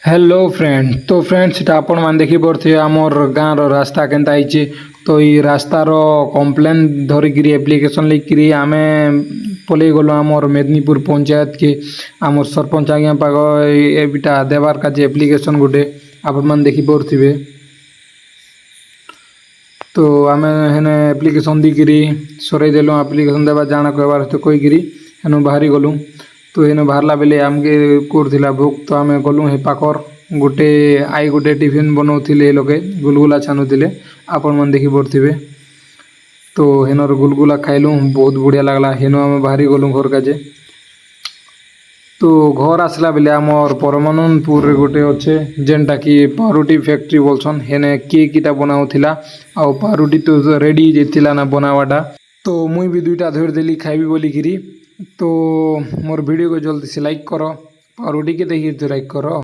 Hello friend तो friends इटा आपण मान देखि पड़थे आमर गाँव रो रास्ता केनता आइचे। तो ये रास्तार कम्प्लेन धरिकी एप्लिकेशन लिखिकी आमे पलि गलु आमर मेदिनीपुर पंचायत के आमर सरपंच आज्ञा पाग एटा देवार काजे एप्लिकेशन गोटे आपण मान देखि पड़थिबे। तो आमे हेने एप्लिकेशन दिकिरी सराई देलु एप्लिकेशन देवा जाना कहबार तो कहीकिरी हेनु बाहरी गलु। तो हेनु बाहरला बेले आमके कोरथिला भूख तो आमे गलु हे पाखर गोटे आई गोटे टिफिन बनाउथिले लोके गुलगुला छानुथिले आपण मन देखि पड़थिबे। तो हेनर गुलगुला खाइलु बहुत बढ़िया लागला। हेनु आमे बाहरी गलु घर काजे। तो घर आसला बेले आमर परमानंदपुर रे गोटे अच्छे जेनटा कि पारुटी फैक्ट्री बोलछन हेने केक इटा बनाउथिला आ पारुटी तो रेडी जेतिला ना बनावाटा। तो मुई भी दुईटा धर देली खाइबी बोली किरी। तो मोर वीडियो को जल्दी से लाइक करो, पारुटी के देखिए तो लाइक करो।